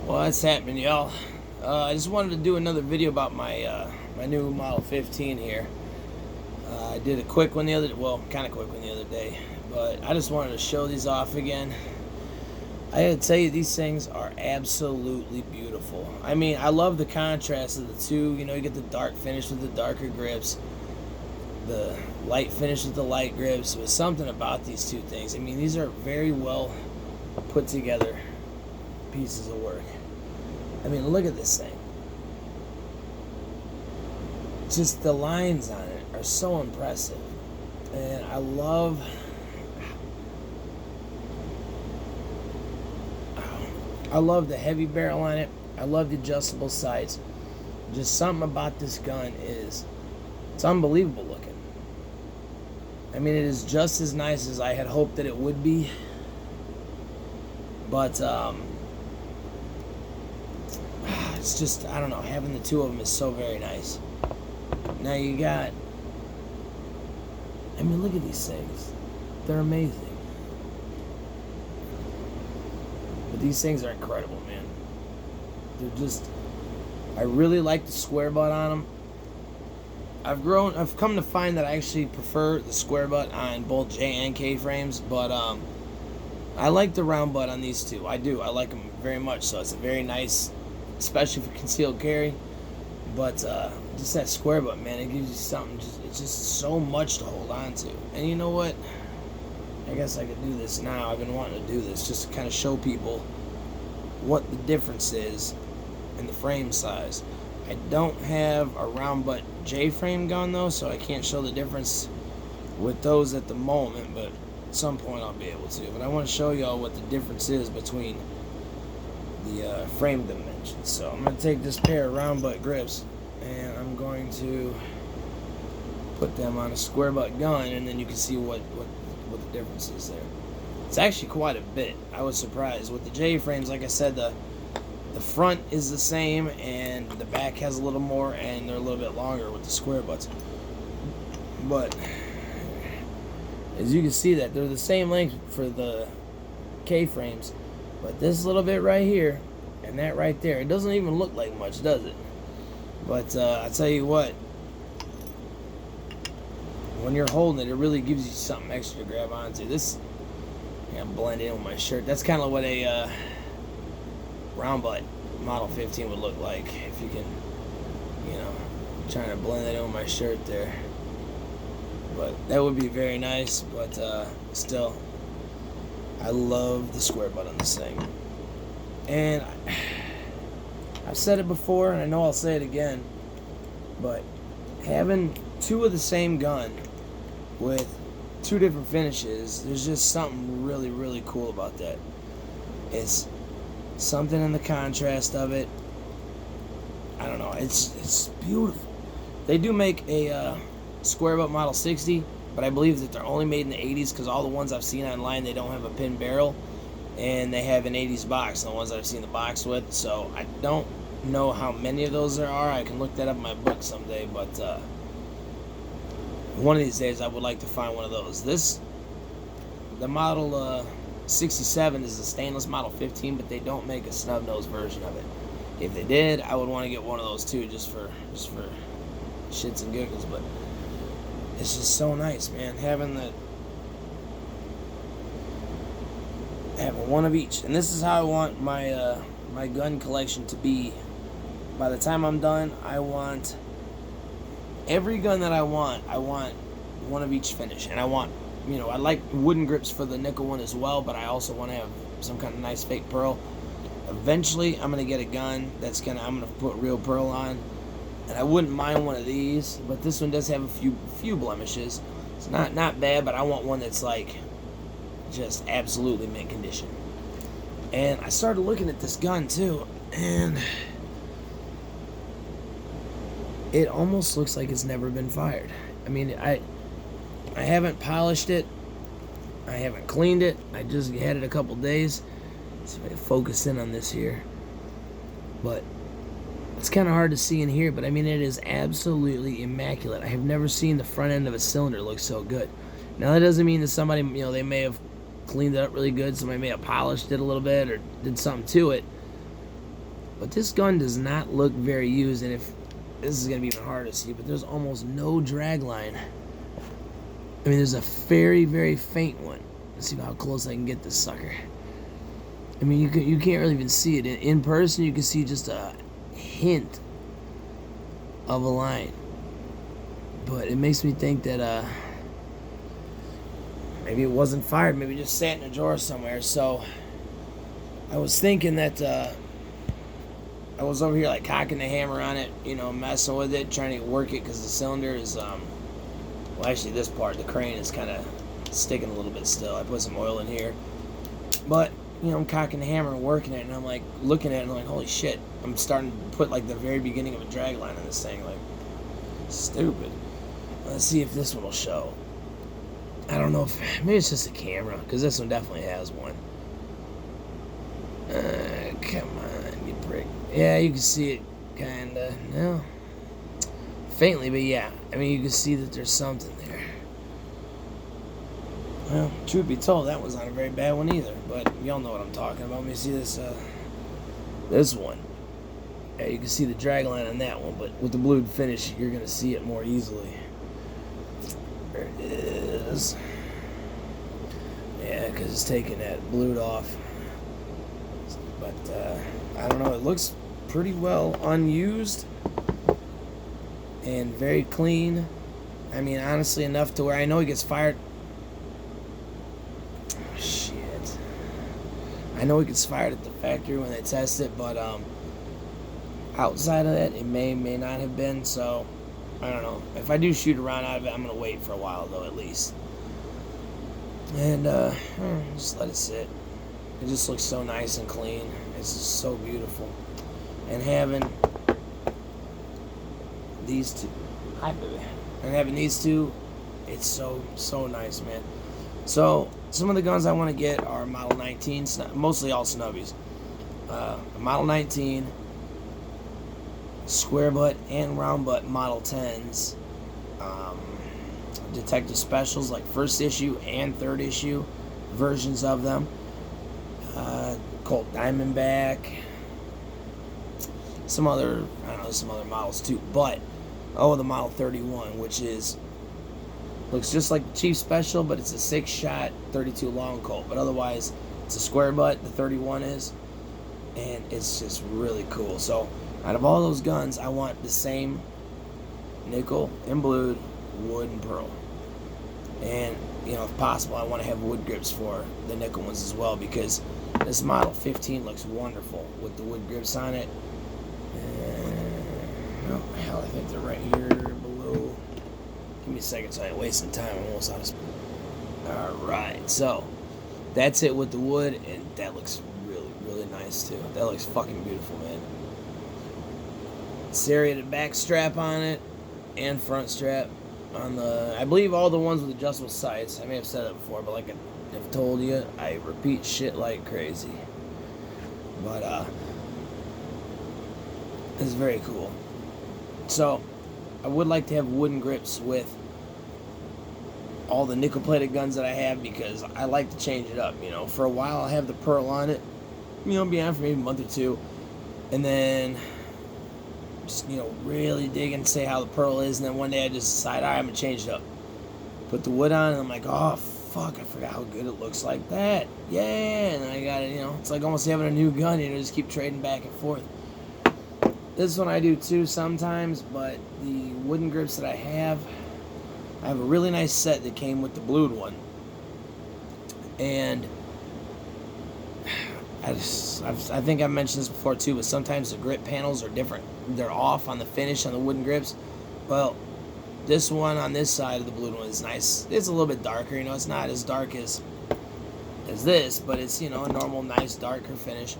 What's happening, y'all? I just wanted to do another video about my new Model 15 here. I did a quick one the other, kind of quick one the other day, but I just wanted to show these off again. I gotta tell you, these things are absolutely beautiful. I mean, I love the contrast of the two. You know, you get the dark finish with the darker grips, the light finish with the light grips. There's something about these two things. I mean, these are very well put together pieces of work. I mean, look at this thing. Just the lines on it are so impressive. And I love the heavy barrel on it. I love the adjustable sights. Just something about this gun it's unbelievable looking. I mean, it is just as nice as I had hoped that it would be. But it's just, I don't know, having the two of them is so very nice. Now you got, I mean, look at these things. They're amazing. But these things are incredible, man. They're just, I really like the square butt on them. I've come to find that I actually prefer the square butt on both J and K frames, but I like the round butt on these two. I do. I like them very much. So it's a very nice, especially for concealed carry. But just that square butt, man, it gives you something. It's just so much to hold on to. And you know what? I guess I could do this now. I've been wanting to do this just to kind of show people what the difference is in the frame size. I don't have a round butt J frame gun though, so I can't show the difference with those at the moment, but at some point I'll be able to. But I want to show y'all what the difference is between the frame dimensions. So I'm going to take this pair of round butt grips and I'm going to put them on a square butt gun, and then you can see what the difference is there. It's actually quite a bit. I was surprised. With the J frames, like I said, the front is the same and the back has a little more, and they're a little bit longer with the square butts. But as you can see, that they're the same length for the K frames, but this little bit right here and that right there, it doesn't even look like much, does it? But I tell you what, when you're holding it, it really gives you something extra to grab onto. This, I'm blending in with my shirt. That's kind of what a round butt Model 15 would look like, if you can, you know, I'm trying to blend that in with my shirt there. But that would be very nice. But still, I love the square butt on this thing. And I've said it before, and I know I'll say it again, but having two of the same gun with two different finishes, there's just something really, really cool about that. It's something in the contrast of it. I don't know. It's beautiful. They do make a square butt Model 60, but I believe that they're only made in the 80s, because all the ones I've seen online, they don't have a pin barrel, and they have an 80s box, the ones I've seen the box with. So I don't know how many of those there are. I can look that up in my book someday, but one of these days I would like to find one of those. The Model 67 is a stainless Model 15, but they don't make a snub nose version of it. If they did, I would want to get one of those too, just for shits and giggles. But it's just so nice, man, having one of each. And this is how I want my my gun collection to be. By the time I'm done, I want every gun that I want one of each finish. And I want, you know, I like wooden grips for the nickel one as well, but I also want to have some kind of nice fake pearl. Eventually, I'm going to get a gun that's I'm going to put real pearl on. And I wouldn't mind one of these, but this one does have a few blemishes. It's not bad, but I want one that's like just absolutely mint condition. And I started looking at this gun too, and it almost looks like it's never been fired. I mean, I haven't polished it, I haven't cleaned it, I just had it a couple days. See if I can focus in on this here. But it's kind of hard to see in here, but I mean, it is absolutely immaculate. I have never seen the front end of a cylinder look so good. Now, that doesn't mean that somebody, you know, they may have cleaned it up really good, somebody may have polished it a little bit or did something to it. But this gun does not look very used, and if this is going to be even harder to see, but there's almost no drag line. I mean, there's a very, very faint one. Let's see how close I can get this sucker. I mean, you can't really even see it. In person, you can see just a hint of a line. But it makes me think that maybe it wasn't fired. Maybe it just sat in a drawer somewhere. So I was thinking that I was over here like cocking the hammer on it, you know, messing with it, trying to work it because the cylinder is, well, actually this part, the crane is kind of sticking a little bit still. I put some oil in here. But, you know, I'm cocking the hammer and working it, and I'm like looking at it and I'm like, holy shit. I'm starting to put like the very beginning of a drag line on this thing. Like, stupid. Let's see if this one will show. I don't know if, maybe it's just a camera, because this one definitely has one. Come on, you prick. Yeah, you can see it, kinda. No. Faintly, but yeah. I mean, you can see that there's something there. Well, truth be told, that was not a very bad one either. But y'all know what I'm talking about. Let me see this, this one. Yeah, you can see the drag line on that one, but with the blued finish, you're going to see it more easily. There it is. Yeah, because it's taking that blued off. But, I don't know, it looks pretty well unused and very clean. I mean, honestly, enough to where I know he gets fired. Shit. I know he gets fired at the factory when they test it, but, outside of that, it may not have been, so I don't know. If I do shoot around out of it, I'm going to wait for a while, though, at least. And, just let it sit. It just looks so nice and clean. It's just so beautiful. And having these two, hi baby, and having these two, it's so nice, man. So some of the guns I want to get are Model 19, mostly all snubbies. Model 19, square butt and round butt Model 10s, detective specials like first issue and third issue versions of them. Colt Diamondback, some other models too, but the Model 31, which looks just like the Chief Special, but it's a 6-shot 32 long Colt, but otherwise it's a square butt, the 31 is, and it's just really cool. So out of all those guns, I want the same nickel and blued, wood and pearl, and you know, if possible, I want to have wood grips for the nickel ones as well, because this Model 15 looks wonderful with the wood grips on it. Oh, hell, I think they're right here below. Give me a second so I ain't wasting time. I'm almost out of space. Alright, so that's it with the wood, and that looks really, really nice too. That looks fucking beautiful, man. Serrated back strap on it, and front strap on the, I believe all the ones with adjustable sights. I may have said that before, but like I've told you, I repeat shit like crazy. But it's very cool. So I would like to have wooden grips with all the nickel plated guns that I have, because I like to change it up. You know, for a while I'll have the pearl on it, you know, be on for maybe a month or two, and then just, you know, really dig and say how the pearl is, and then one day I just decide, alright, I'm gonna change it up, put the wood on, and I'm like, oh fuck, I forgot how good it looks like that. Yeah, and I got it. You know, it's like almost having a new gun. You know, just keep trading back and forth. This one I do too sometimes, but the wooden grips that I have a really nice set that came with the blued one, and I think I've mentioned this before too, but sometimes the grip panels are different. They're off on the finish on the wooden grips. Well, this one on this side of the blued one is nice. It's a little bit darker, you know, it's not as dark as this, but it's, you know, a normal, nice, darker finish.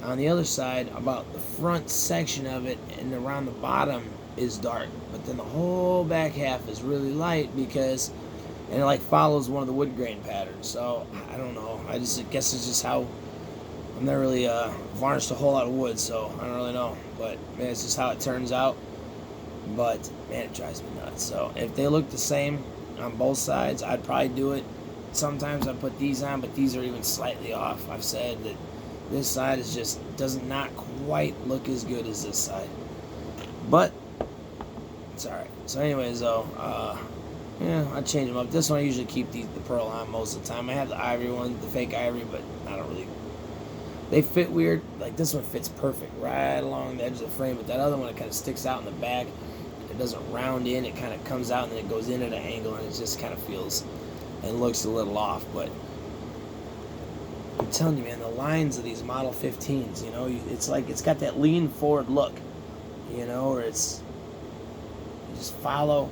On the other side, about the front section of it and around the bottom is dark, but then the whole back half is really light, because, and it like follows one of the wood grain patterns. So I don't know, I guess it's just how, I've never really varnished a whole lot of wood, so I don't really know, but man, it's just how it turns out. But man, it drives me nuts. So if they look the same on both sides, I'd probably do it. Sometimes I put these on, but these are even slightly off. I've said that This side is just does not quite look as good as this side, but it's all right. So, anyways, though, yeah, I change them up. This one I usually keep the pearl on most of the time. I have the ivory one, the fake ivory, but I don't really. They fit weird. Like this one fits perfect right along the edge of the frame, but that other one it kind of sticks out in the back. It doesn't round in. It kind of comes out and then it goes in at an angle, and it just kind of feels and looks a little off. But I'm telling you, man, the lines of these Model 15s, you know, it's like it's got that lean forward look, you know, or it's you just follow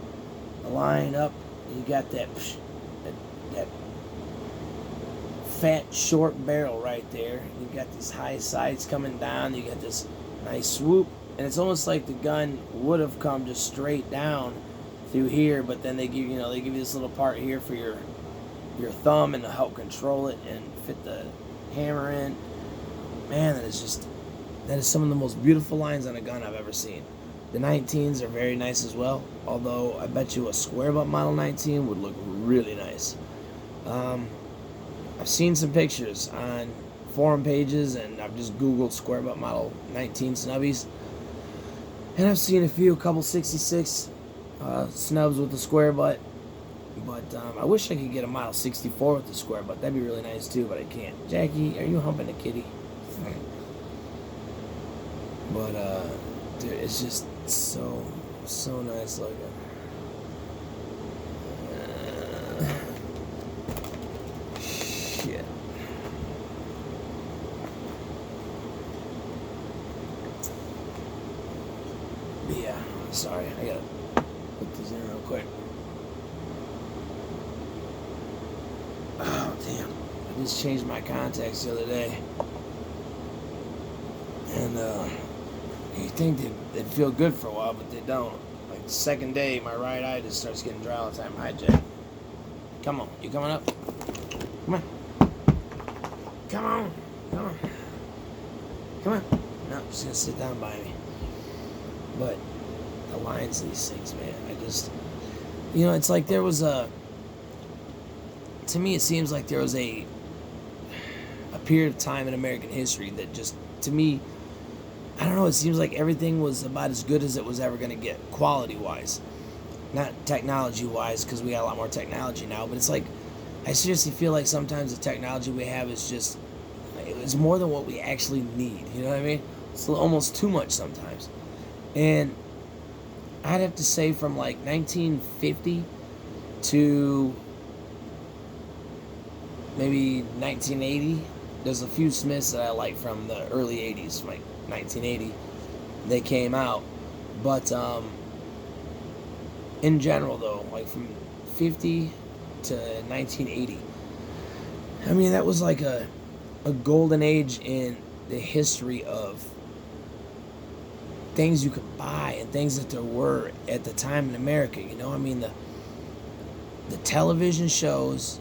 the line up. And you got that fat short barrel right there. You got these high sides coming down. You got this nice swoop, and it's almost like the gun would have come just straight down through here, but then they give you this little part here for your thumb and to help control it and fit the hammer in. Man, that is some of the most beautiful lines on a gun I've ever seen. The 19s are very nice as well, although I bet you a square butt Model 19 would look really nice. I've seen some pictures on forum pages, and I've just Googled square butt Model 19 snubbies, and I've seen a couple 66 snubs with the square butt, but I wish I could get a Model 64 with the square butt. That'd be really nice too, but I can't. Jackie, are you humping a kitty? But dude, it's just so nice looking. Shit. But yeah, sorry, I gotta put this in real quick. Oh damn! I just changed my contacts the other day, and you think they'd feel good for a while, but they don't. Like the second day, my right eye just starts getting dry all the time. Hi, Jack. Come on, you coming up? Come on. Come on. Come on. Come on. No, I'm just gonna sit down by me. But the lines of these things, man, I just, it's like there was to me it seems like there was a period of time in American history that just, to me, I don't know, it seems like everything was about as good as it was ever going to get, quality-wise. Not technology-wise, because we got a lot more technology now, but it's like, I seriously feel like sometimes the technology we have is just, it's more than what we actually need, you know what I mean? It's almost too much sometimes. And I'd have to say from like 1950 to maybe 1980, there's a few Smiths that I like from the early 80s, like 1980, they came out. But in general, though, like from 50 to 1980, I mean, that was like a golden age in the history of things you could buy and things that there were at the time in America. I mean, the television shows,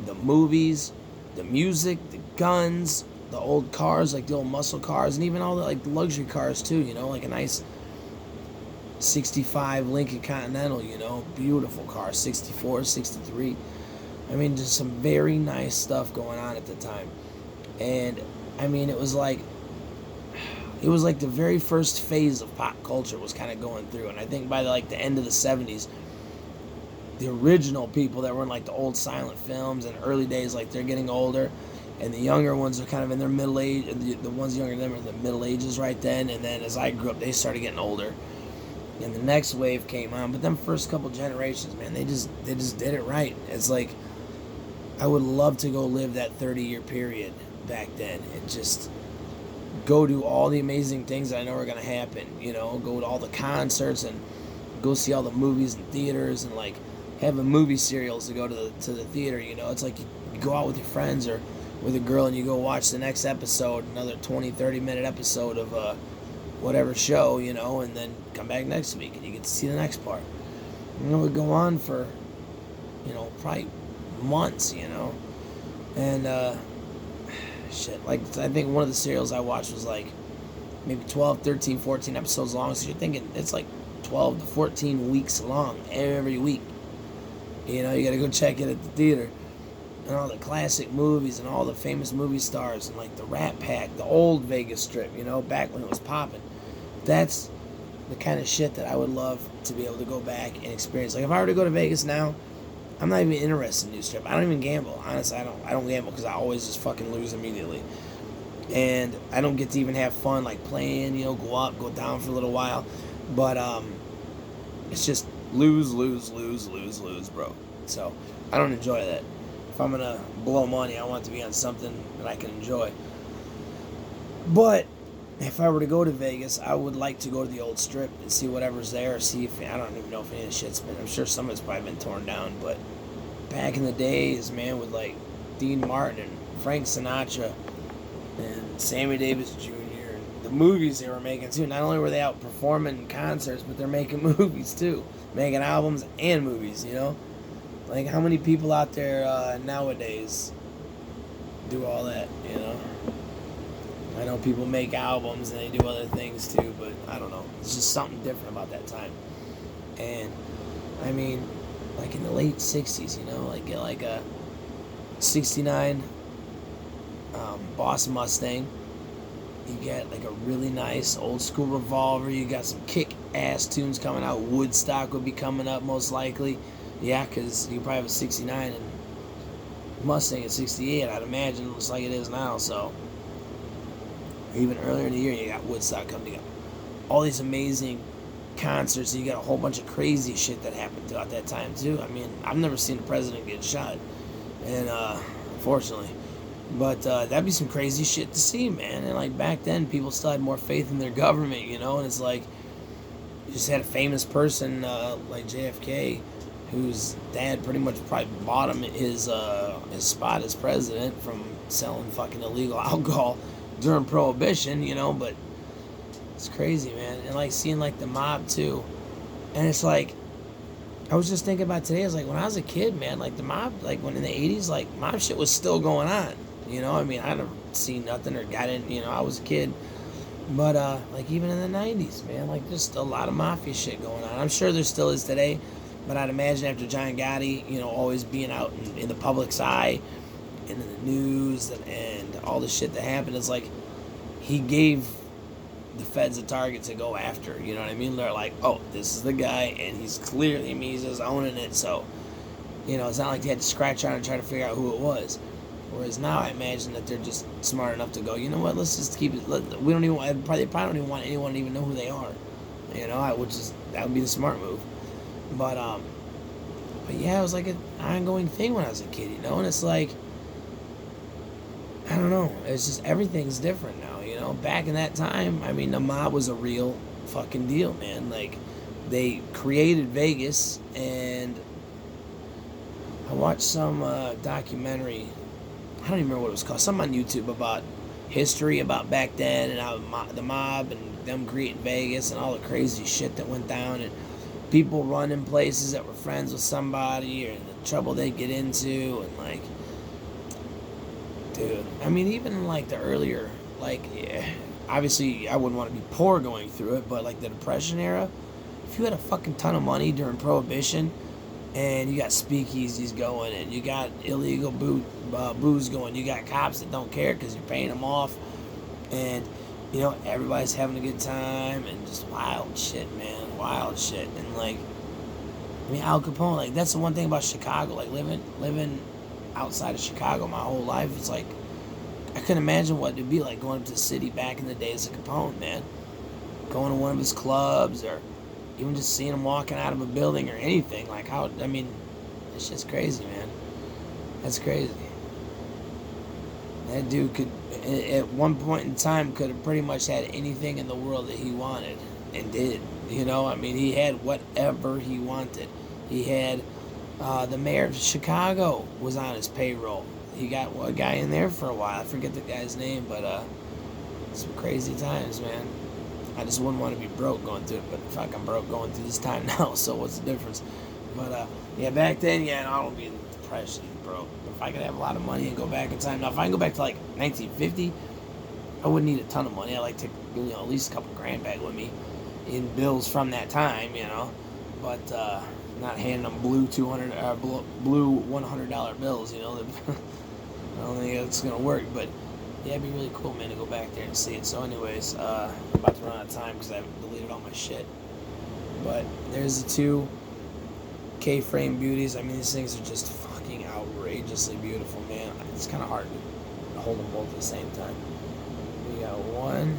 the movies, the music, the guns, the old cars, like the old muscle cars, and even all the like luxury cars too, like a nice 65 Lincoln Continental, beautiful car, 64, 63. I mean, just some very nice stuff going on at the time. And I mean, it was like the very first phase of pop culture was kind of going through. And I think by the end of the 70s, the original people that were in like the old silent films and early days, like they're getting older, and the younger ones are kind of in their middle age, and the ones younger than them are in the middle ages right then. And then as I grew up, they started getting older, and the next wave came on. But them first couple generations, man, they just did it right. It's like, I would love to go live that 30-year period back then and just go do all the amazing things that I know are going to happen, go to all the concerts and go see all the movies in theaters, and like having movie serials to go to the theater. It's like you go out with your friends or with a girl and you go watch the next episode, another 20-30 minute episode of whatever show, and then come back next week and you get to see the next part. It would go on for probably months, and shit, like I think one of the serials I watched was like maybe 12, 13, 14 episodes long, so you're thinking it's like 12 to 14 weeks long every week. You gotta go check it at the theater. and all the classic movies and all the famous movie stars and like the Rat Pack, the old Vegas Strip, back when it was popping. That's the kind of shit that I would love to be able to go back and experience. Like if I were to go to Vegas now, I'm not even interested in new strip. I don't even gamble. Honestly, I don't gamble because I always just fucking lose immediately. And I don't get to even have fun like playing, go up, go down for a little while. But it's just lose, lose, lose, lose, lose, bro. So I don't enjoy that. If I'm gonna blow money, I want it to be on something that I can enjoy. But if I were to go to Vegas, I would like to go to the old strip and see whatever's there. See if I don't even know if any of the shit's been. I'm sure some of it's probably been torn down. But back in the days, man, with like Dean Martin and Frank Sinatra and Sammy Davis Jr. and the movies they were making too. Not only were they out performing concerts, but they're making movies too, making albums and movies. Like how many people out there nowadays do all that? I know people make albums and they do other things too, but I don't know. It's just something different about that time. And I mean, like in the late '60s, like get like a '69 Boss Mustang. You get like a really nice old school revolver. You got some kick-ass tunes coming out. Woodstock would be coming up most likely. Yeah, because you probably have a '69 and Mustang at '68. I'd imagine it looks like it is now. So even earlier in the year, you got Woodstock coming. You got all these amazing concerts. You got a whole bunch of crazy shit that happened throughout that time too. I mean, I've never seen a president get shot, and unfortunately. But that'd be some crazy shit to see, man. And like back then, people still had more faith in their government, And it's like you just had a famous person like JFK, whose dad pretty much probably bought him his spot as president from selling fucking illegal alcohol during Prohibition, But it's crazy, man. And like seeing like the mob too, and it's like I was just thinking about today. I was like when I was a kid, man, like the mob, like when in the '80s, like mob shit was still going on. I mean, I never seen nothing or got in, I was a kid. But, like, even in the 90s, man, like, there's a lot of mafia shit going on. I'm sure there still is today, but I'd imagine after John Gotti, always being out in the public's eye and in the news and all the shit that happened, it's like he gave the feds a target to go after, you know what I mean? They're like, oh, this is the guy, and he's clearly, he's just owning it, so, it's not like they had to scratch out and try to figure out who it was. Whereas now I imagine that they're just smart enough to go, you know what, let's just keep it, we don't even, they probably don't even want anyone to even know who they are, that would be the smart move. But yeah, it was like an ongoing thing when I was a kid, and it's like, I don't know, it's just, everything's different now, back in that time, I mean, the mob was a real fucking deal, man, like, they created Vegas, and I watched some documentary, I don't even remember what it was called. Something on YouTube about history about back then and how the mob and them creating Vegas and all the crazy shit that went down and people running places that were friends with somebody or the trouble they get into and like, dude. I mean, even like the earlier, like, yeah, obviously I wouldn't want to be poor going through it, but like the Depression era, if you had a fucking ton of money during Prohibition. And you got speakeasies going, and you got illegal booze going. You got cops that don't care because you're paying them off, and everybody's having a good time, and just wild shit, man, wild shit. And like, I mean, Al Capone, like that's the one thing about Chicago. Like living outside of Chicago my whole life, it's like I couldn't imagine what it'd be like going up to the city back in the days of Capone, man. Going to one of his clubs or even just seeing him walking out of a building or anything, like how, I mean, it's just crazy, man. That's crazy. That dude could, at one point in time, could have pretty much had anything in the world that he wanted, and did, I mean, he had whatever he wanted. He had, the mayor of Chicago was on his payroll. He got a guy in there for a while, I forget the guy's name, but, some crazy times, man. I just wouldn't want to be broke going through it, but fuck, I'm broke going through this time now, so what's the difference? But, yeah, back then, yeah, I don't be in depression, broke. If I could have a lot of money and go back in time, now if I can go back to, like, 1950, I wouldn't need a ton of money. I'd like to, at least a couple grand back with me in bills from that time, But, not handing them blue blue $100 bills. You know, I don't think it's gonna work, but yeah, it'd be really cool, man, to go back there and see it. So, anyways, I'm about to run out of time because I've deleted all my shit. But there's the two K-frame beauties. I mean, these things are just fucking outrageously beautiful, man. It's kind of hard to hold them both at the same time. We got one,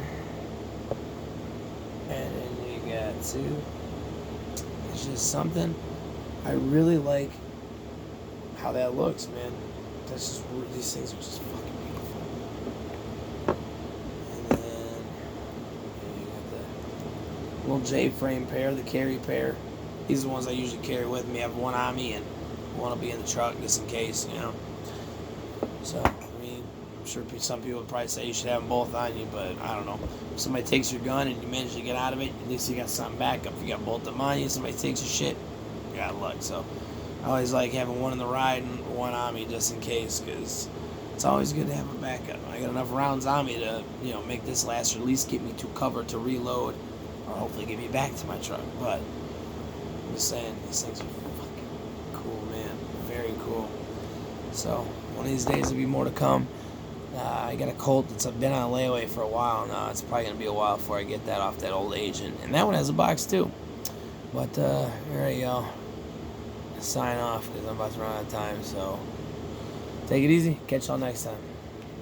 and then we got two. It's just something. I really like how that looks, man. That's just, these things are just fucking beautiful. And then you got the little J-frame pair, the carry pair. These are the ones I usually carry with me. I have one on me and one will be in the truck just in case, you know. So, I mean, I'm sure some people would probably say you should have them both on you, but I don't know. If somebody takes your gun and you manage to get out of it, at least you got something back up. If you got both of them on you, somebody takes your shit, you got luck. So, I always like having one in the ride and one on me just in case, because it's always good to have a backup. I got enough rounds on me to, you know, make this last, or at least get me to cover to reload, or hopefully get me back to my truck. But I'm just saying, these things are fucking cool, man. Very cool. So, one of these days there'll be more to come. I got a Colt that's been on layaway for a while now. It's probably going to be a while before I get that off that old agent. And that one has a box too. But, there you go. Sign off because I'm about to run out of time. So, take it easy. Catch y'all next time.